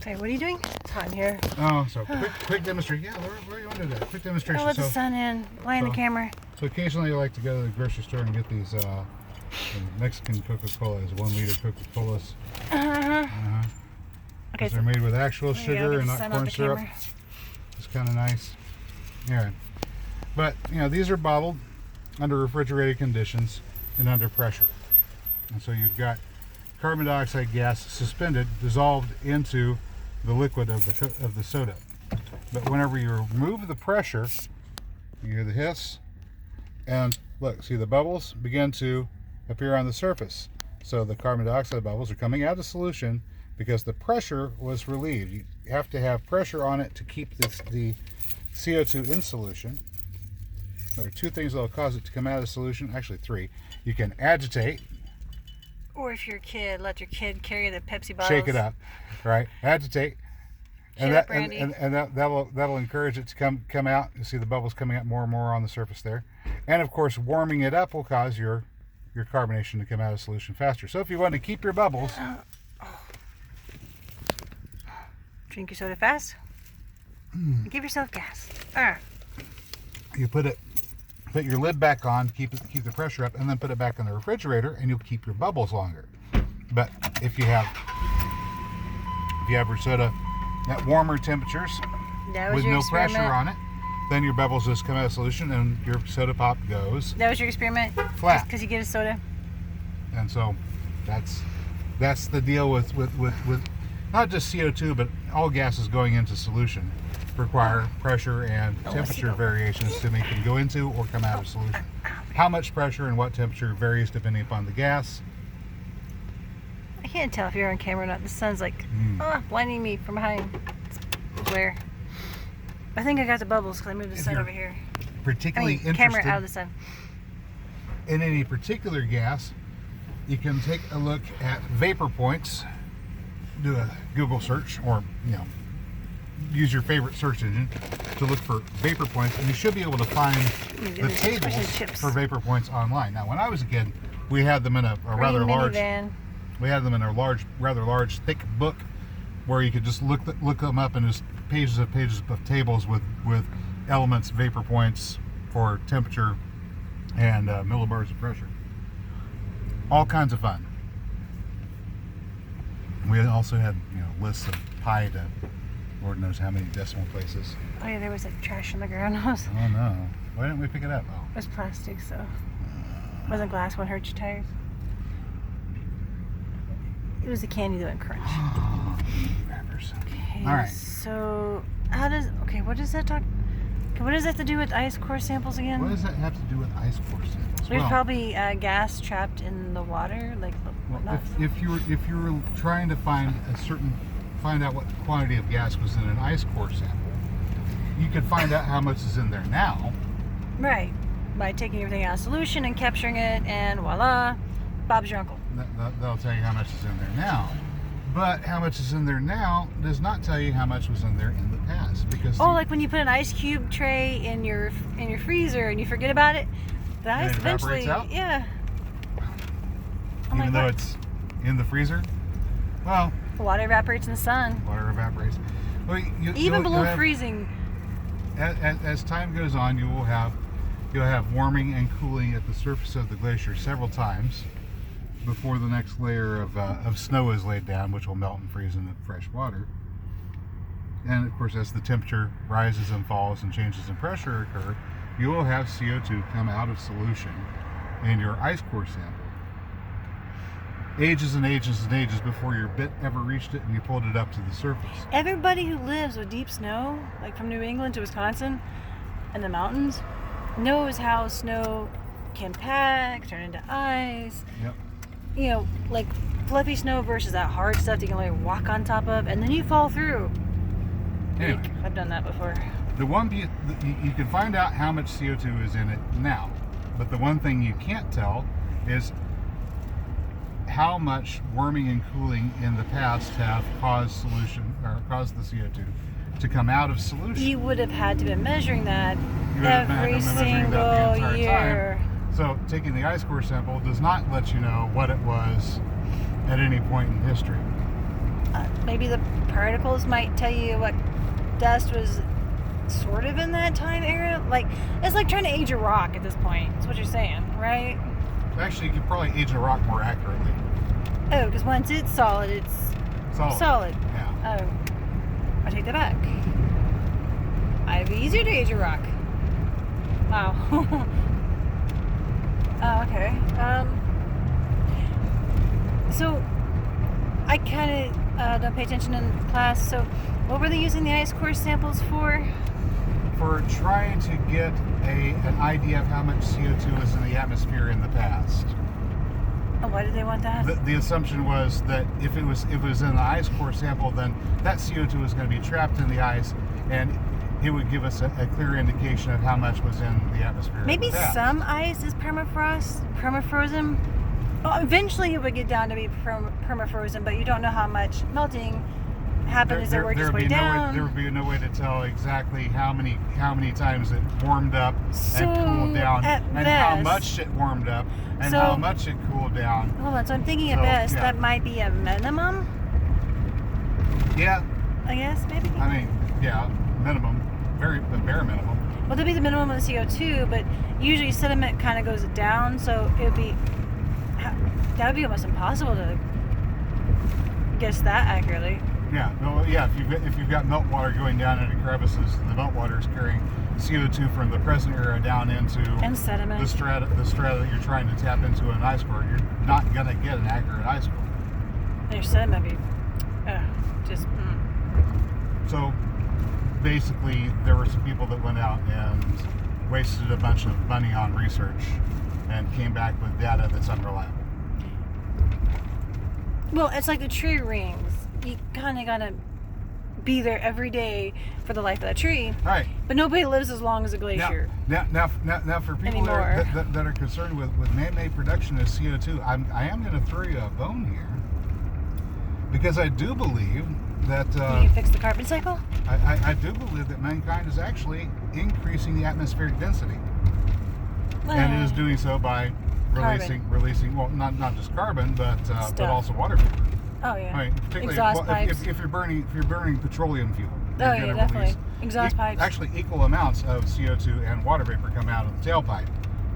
Okay, what are you doing? It's hot in here. Oh, so quick demonstration. Yeah, where are you going to do that? Quick demonstration. Oh, let the sun in. Blind the camera. So occasionally I like to go to the grocery store and get these Mexican Coca-Colas, 1 liter Coca-Colas. Okay, they're made with actual sugar and not corn syrup. It's kind of nice. Yeah, but you know, these are bottled under refrigerated conditions and under pressure, and so you've got carbon dioxide gas suspended, dissolved into the liquid of the soda. But whenever you remove the pressure, you hear the hiss, and look, see the bubbles begin to appear on the surface. So the carbon dioxide bubbles are coming out of solution because the pressure was relieved. You have to have pressure on it to keep the CO2 in solution. There are 2 things that will cause it to come out of solution, actually 3. You can agitate. Or if you're a kid, let your kid carry the Pepsi bottles. Shake it up, right? Agitate. And that'll encourage it to come out. You see the bubbles coming out more and more on the surface there. And of course, warming it up will cause your carbonation to come out of solution faster. So if you want to keep your bubbles, drink your soda fast. Give yourself gas. You put your lid back on, keep the pressure up, and then put it back in the refrigerator, and you'll keep your bubbles longer. But if you have your soda at warmer temperatures with no pressure on it, then your bubbles just come out of solution and your soda pop goes. That was your experiment? Flat. Because you get a soda? And so that's the deal with not just CO2, but all gases going into solution require pressure and temperature variations to make them go into or come out of solution. How much pressure and what temperature varies depending upon the gas. I can't tell if you're on camera or not. The sun's like blinding me from behind. Where? I think I got the bubbles because I moved the sun over here. Particularly interested camera out of the sun. In any particular gas, you can take a look at vapor points. Do a Google search, or use your favorite search engine to look for vapor points, and you should be able to find the tables for vapor points online. Now, when I was a kid, we had them in a rather large. We had them in a rather large, thick book, where you could just look them up, and just pages of tables with elements, vapor points for temperature, and millibars of pressure. All kinds of fun. We also had lists of pi to Lord knows how many decimal places. Oh yeah, there was like trash on the ground. Oh no! Why didn't we pick it up? Oh. It was plastic, so it wasn't glass. Won't hurt your tires. It was the candy that went crunch. Wrappers. Okay. All right. So what does that talk? What does that have to do with ice core samples again? What does that have to do with ice core samples? There's probably gas trapped in the water, like. If you were trying to find out what quantity of gas was in an ice core sample, you could find out how much is in there now. Right. By taking everything out of solution and capturing it, and voila, Bob's your uncle. That'll tell you how much is in there now. But how much is in there now does not tell you how much was in there in the past, because like when you put an ice cube tray in your freezer and you forget about it, the ice eventually out? Yeah. Even though it's in the freezer, well, the water evaporates in the sun. Water evaporates. Well, even below freezing. As time goes on, you'll have warming and cooling at the surface of the glacier several times before the next layer of snow is laid down, which will melt and freeze into fresh water. And of course, as the temperature rises and falls and changes in pressure occur, you will have CO2 come out of solution in your ice core sample. Ages and ages and ages before your bit ever reached it and you pulled it up to the surface. Everybody who lives with deep snow, like from New England to Wisconsin and the mountains, knows how snow can pack, turn into ice. Yep. Like fluffy snow versus that hard stuff that you can only walk on top of, and then you fall through. Anyway, I've done that before. You can find out how much CO2 is in it now, but the one thing you can't tell is how much warming and cooling in the past have caused the CO2 to come out of solution. You would have had to be measuring that every single year. So taking the ice core sample does not let you know what it was at any point in history. maybe the particles might tell you what dust was sort of in that time era. Like, it's like trying to age a rock at this point. That's what you're saying, right? Actually, you could probably age a rock more accurately. Oh, because once it's solid, it's solid. Yeah. Oh, I take that back. It'd be easier to age a rock. Wow. Oh, okay. So I kind of don't pay attention in class. So what were they using the ice core samples for? For trying to get an idea of how much CO2 was in the atmosphere in the past. Oh, why did they want that? The assumption was that if it was in the ice core sample, then that CO2 was going to be trapped in the ice, and it would give us a clear indication of how much was in the atmosphere. Maybe some ice is permafrozen. Oh, eventually it would get down to be permafrozen, but you don't know how much melting happened as it worked its way down. There would be no way to tell exactly how many times it warmed up and cooled down, and how much it warmed up and how much it cooled down. Hold on, so I'm thinking at best that might be a minimum. Yeah. I guess maybe. I mean, yeah, minimum, the bare minimum. Well, that'd be the minimum of the CO2, but usually sediment kind of goes down, so it would be almost impossible to guess that accurately. Yeah, no, yeah. If you've got meltwater going down into crevices, and the meltwater is carrying CO2 from the present era down into sediment. the strata that you're trying to tap into an ice core, you're not gonna get an accurate ice core. Your sediment be just. So basically, there were some people that went out and wasted a bunch of money on research and came back with data that's unreliable. Well, it's like the tree rings. You kind of gotta be there every day for the life of that tree. Right. But nobody lives as long as a glacier. Now for people that are concerned with man-made production of CO2, I am going to throw you a bone here, because I do believe that you can fix the carbon cycle. I do believe that mankind is actually increasing the atmospheric density, and it is doing so by releasing well, not just carbon, but also water vapor. Oh yeah. I mean, particularly exhaust pipes. If you're burning petroleum fuel. Oh yeah, definitely. Exhaust pipes. Actually, equal amounts of CO2 and water vapor come out of the tailpipe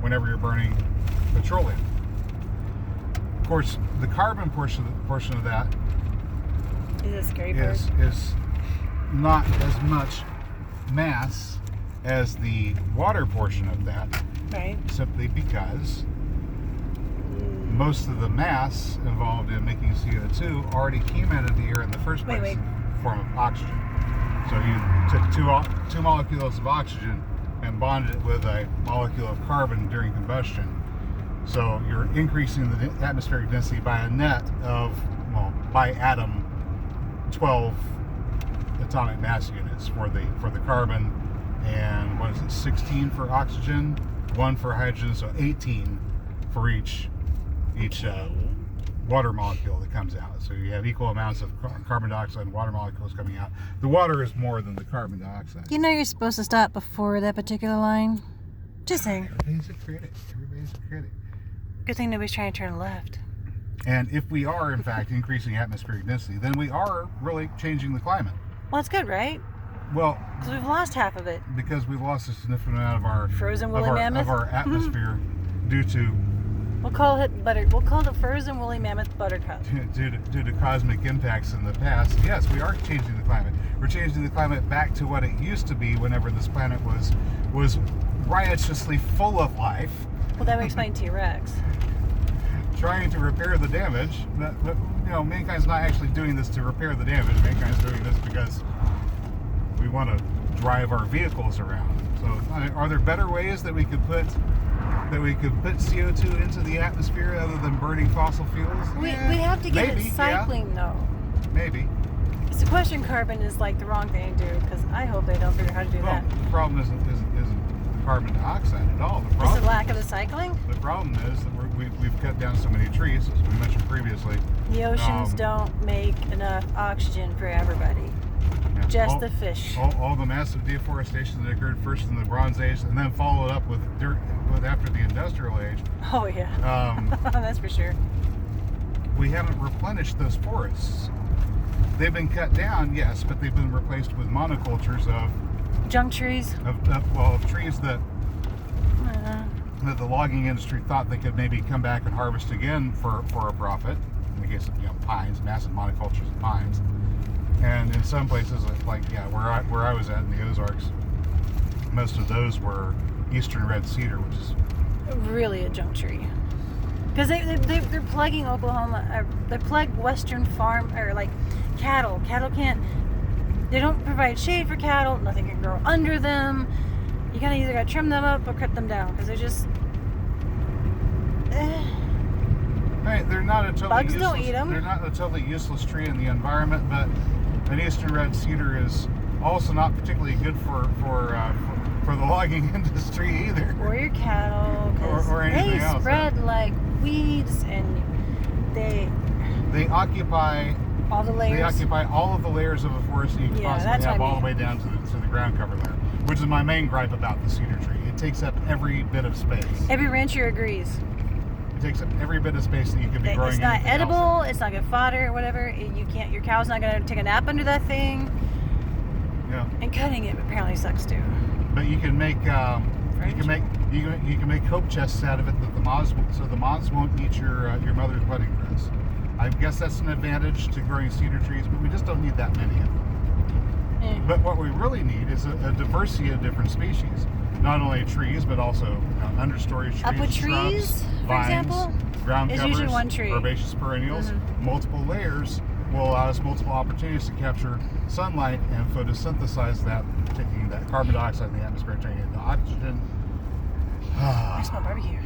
whenever you're burning petroleum. Of course, the carbon portion of that is not as much mass as the water portion of that. Right. Simply because most of the mass involved in making CO2 already came out of the air in the first place in the form of oxygen. So you took two molecules of oxygen and bonded it with a molecule of carbon during combustion. So you're increasing the atmospheric density by a net of, by atom, 12 atomic mass units for the carbon, and 16 for oxygen, 1 for hydrogen, so 18 for each water molecule that comes out. So you have equal amounts of carbon dioxide and water molecules coming out. The water is more than the carbon dioxide. You know you're supposed to stop before that particular line. Just saying. Everybody's a critic. Good thing nobody's trying to turn left. And if we are, in fact, increasing atmospheric density, then we are really changing the climate. Well, that's good, right? Well, because we've lost half of it. Because we've lost a significant amount of our frozen woolly mammoth of our atmosphere due to. We'll call it the frozen woolly mammoth buttercup. Due to cosmic impacts in the past, yes, we are changing the climate. We're changing the climate back to what it used to be whenever this planet was riotously full of life. Well, that would explain T-Rex. Trying to repair the damage, but mankind's not actually doing this to repair the damage. Mankind's doing this because we want to drive our vehicles around. So, are there better ways that we could put CO2 into the atmosphere other than burning fossil fuels? We have to get it cycling though. Maybe. It's a question. Carbon is like the wrong thing to do, because I hope they don't figure out how to do that. The problem isn't the carbon dioxide at all. It's the lack of the cycling. The problem is that we've cut down so many trees, as we mentioned previously. The oceans don't make enough oxygen for everybody. Just the fish. All the massive deforestation that occurred first in the Bronze Age and then followed up with after the Industrial Age. Oh yeah. That's for sure. We haven't replenished those forests. They've been cut down, yes, but they've been replaced with monocultures of junk trees. Of trees that the logging industry thought they could maybe come back and harvest again for a profit. In the case of pines, massive monocultures of pines, and in some places where I was at in the Ozarks, most of those were eastern red cedar, which is really a junk tree. Because they're plugging Oklahoma, they plug western farm, or like cattle. Cattle can't, they don't provide shade for cattle, nothing can grow under them. You gotta either gotta trim them up or cut them down, because they're just, Right, they're not a totally bugs useless, don't eat them. They're not a totally useless tree in the environment, but an eastern red cedar is also not particularly good for the logging industry either. Or your cattle, or anything they else. spread like weeds, and they occupy all the layers. They occupy all of the layers of a forest that you can possibly have, all the way down to the ground cover layer, which is my main gripe about the cedar tree. It takes up every bit of space. Every rancher agrees. It takes up every bit of space that you could be growing. It's not edible. It's not good fodder or whatever. You can't. Your cow's not gonna take a nap under that thing. Yeah. And cutting it apparently sucks too. But you can make you can make hope chests out of it that the moths won't eat your mother's wedding dress. I guess that's an advantage to growing cedar trees, but we just don't need that many of them. But what we really need is a diversity of different species. Not only trees, but also understory trees, upwood trees, shrubs, for vines, example, ground is covers, usually one tree. herbaceous perennials. Multiple layers will allow us multiple opportunities to capture sunlight and photosynthesize that, taking that carbon dioxide in the atmosphere, turning it into oxygen. I smell barbecue.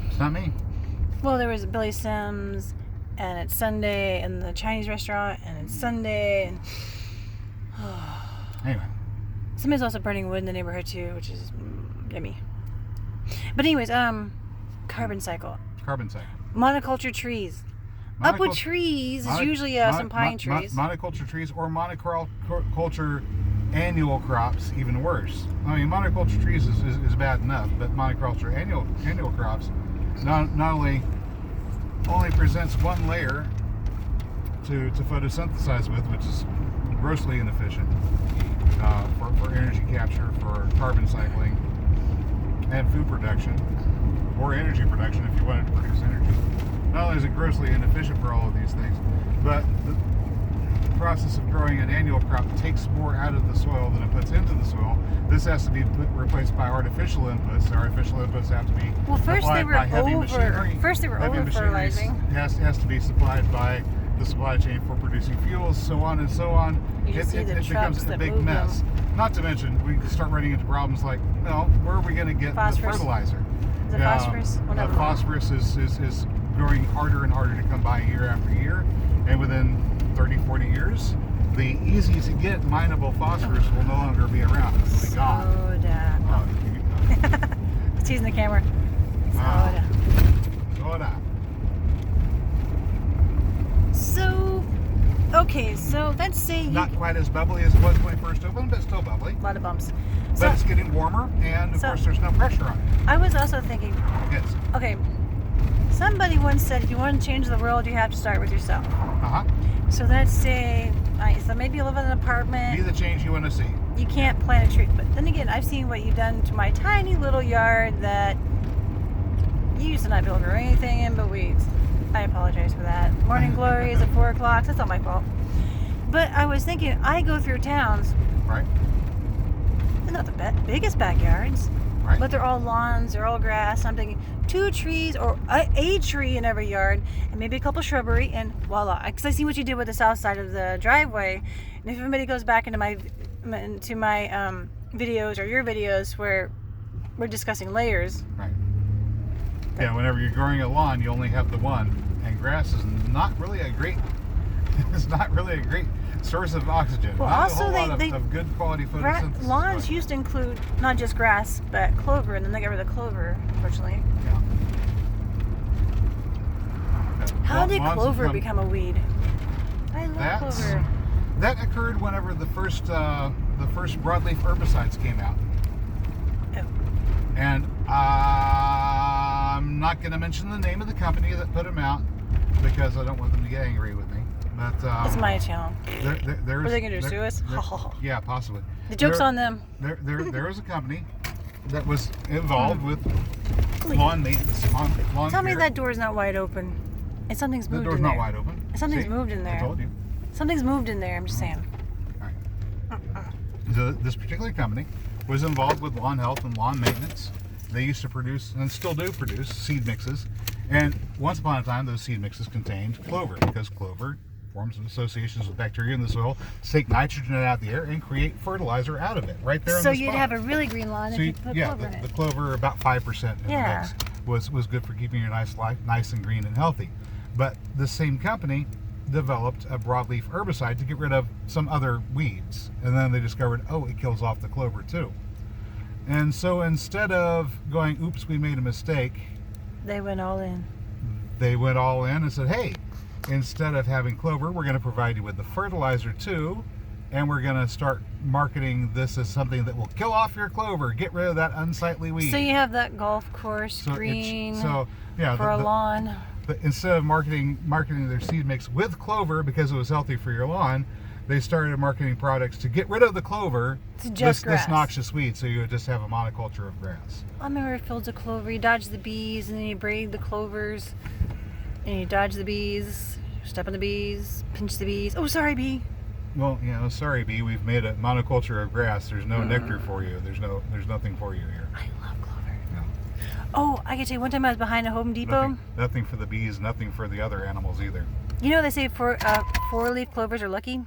It's not me. Well, there was Billy Sims, and it's Sunday, and the Chinese restaurant, and it's Sunday, and Anyway. somebody's also burning wood in the neighborhood too, which is yummy. But anyways, carbon cycle. Carbon cycle. Monoculture trees. Upwood trees is usually some pine trees. Monoculture trees or monoculture annual crops, even worse. I mean, monoculture trees is bad enough, but monoculture annual crops not only presents one layer to photosynthesize with, which is grossly inefficient for energy capture, for carbon cycling, and food production, or energy production if you wanted to produce energy. Not only is it grossly inefficient for all of these things, but the process of growing an annual crop takes more out of the soil than it puts into the soil. This has to be replaced by artificial inputs. The artificial inputs have to be applied by heavy machinery. First they were over fertilizing. Has to be supplied by the supply chain for producing fuels, so on and so on. It becomes a big mess. Not to mention, we start running into problems like, where are we going to get phosphorus. The fertilizer? Is it phosphorus? Phosphorus is growing harder and harder to come by year after year, and within 30, 40 years, the easy to get mineable phosphorus will no longer be around. It will be gone. Soda. Teasing the camera. Soda. Soda. So, okay, so let's say not quite as bubbly as it was when it first opened, but still bubbly. A lot of bumps. But it's getting warmer, and of course there's no pressure on it. I was also thinking, yes. Okay, somebody once said if you want to change the world, you have to start with yourself. So let's say, so maybe you live in an apartment. Be the change you want to see. You can't plant a tree. But then again, I've seen what you've done to my tiny little yard that you used to not be able to grow anything in but weeds. I apologize for that. Morning glories at 4 o'clock. That's not my fault. But I was thinking, I go through towns. Right. They're not the biggest backyards. Right. But they're all lawns, they're all grass. I'm thinking 2 trees or a tree in every yard, and maybe a couple shrubbery, and voila. Because I see what you did with the south side of the driveway. And if anybody goes back into my videos or your videos where we're discussing layers. Right. Yeah, whenever you're growing a lawn, you only have the one, and grass is not really a great. It's not really a great source of oxygen. Well, not also a whole lot of good quality photosynthesis. Lawns used to include not just grass, but clover, and then they got rid of clover, unfortunately. Yeah. How did clover become a weed? I love clover. That occurred whenever the first broadleaf herbicides came out. Oh. And I'm not going to mention the name of the company that put them out because I don't want them to get angry with me. But It's my channel. There's, What are they going to do, sue us? Yeah, possibly. The joke's on them. There was a company that was involved with lawn maintenance, lawn Tell me care. that door's not wide open. And something's The moved door's in there. not wide open. Something's See? moved in there. I told you. Something's moved in there, I'm just saying. All right. So this particular company was involved with lawn health and lawn maintenance. They used to produce, and still do produce, seed mixes. And once upon a time, those seed mixes contained clover, because clover forms associations with bacteria in the soil, take nitrogen out of the air, and create fertilizer out of it, right there on So the you'd spot. have a really green lawn if you put clover in the it. clover, about 5% in the mix, was good for keeping your nice and green and healthy. But the same company developed a broadleaf herbicide to get rid of some other weeds, and then they discovered, oh, it kills off the clover too. And so instead of going, oops, we made a mistake, They went all in. they went all in and said, hey, instead of having clover, we're going to provide you with the fertilizer too, and we're going to start marketing this as something that will kill off your clover, get rid of that unsightly weed. So you have that golf course So green yeah, for a lawn. But instead of marketing their seed mix with clover because it was healthy for your lawn, they started marketing products to get rid of the clover, It's just grass. this noxious weed, so you would just have a monoculture of grass. I remember fields of clover. You dodge the bees, and then you braid the clovers, and you dodge the bees, step on the bees, pinch the bees. Oh, sorry, bee. Well, sorry, bee, we've made a monoculture of grass. There's no nectar for you. There's nothing for you here. I love clover. No. Oh, I can tell you, one time I was behind a Home Depot. Nothing for the bees, nothing for the other animals either. You know they say four-leaf clovers are lucky?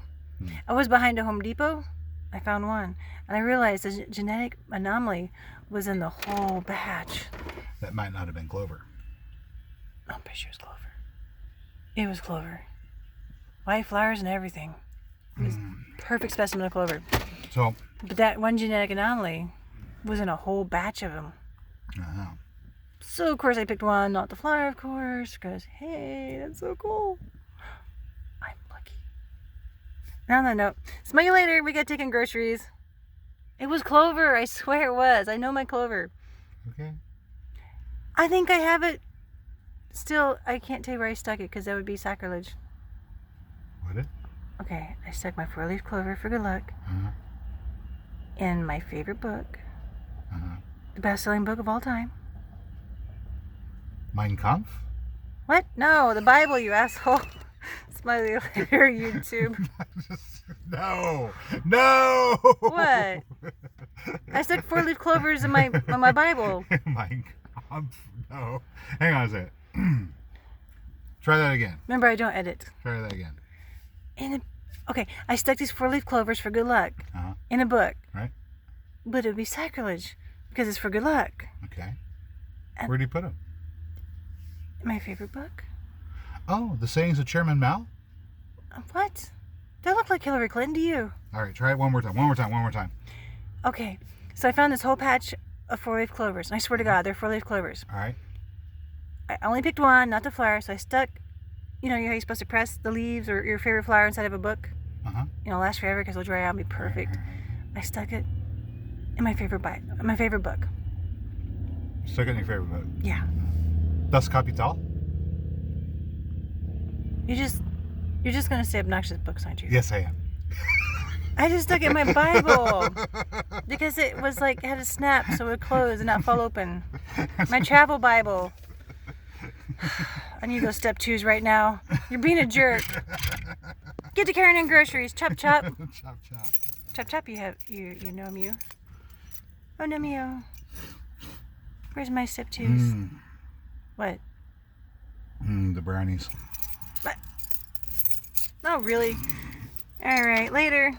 I was behind a Home Depot. I found one. And I realized the genetic anomaly was in the whole batch. That might not have been clover. I'm pretty sure it was clover. It was clover. White flowers and everything. It was perfect specimen of clover. So, But that one genetic anomaly was in a whole batch of them. So, of course, I picked one, not the flower, of course, because, hey, that's so cool. I'm lucky. Now, on that note, smell you later. We got taken groceries. It was clover. I swear it was. I know my clover. okay. I think I have it. Still, I can't tell you where I stuck it because that would be sacrilege. Would it? Okay, I stuck my four-leaf clover for good luck in my favorite book, the best-selling book of all time. Mein Kampf? What? No, the Bible, you asshole. Smiley later, YouTube. No. What? I stuck four-leaf clovers in my Bible. Mein Kampf. No. Hang on a second. Try that again. Remember, I don't edit. Try that again. Okay, I stuck these four-leaf clovers for good luck in a book. Right. But it would be sacrilege because it's for good luck. Okay. Where do you put them? My favorite book. Oh, the sayings of Chairman Mao? What? They look like Hillary Clinton to you. All right, try it one more time. Okay, so I found this whole patch of four-leaf clovers. And I swear to God, they're four-leaf clovers. All right. I only picked one, not the flower, so I stuck, you know how you're supposed to press the leaves or your favorite flower inside of a book? Last forever because it'll dry out and be perfect. I stuck it in my favorite book. Stuck it in your favorite book. Yeah. Das Kapital? You're just gonna say obnoxious books, aren't you? Yes, I am. I just stuck it in my Bible because it was like it had a snap so it would close and not fall open. My travel Bible. I need those step 2s right now. You're being a jerk. Get to carrying in groceries. Chop chop. Chop chop. Chop chop. You know Mew. Oh no Mew. Where's my step 2s? What? The brownies. What? Oh really? All right. Later.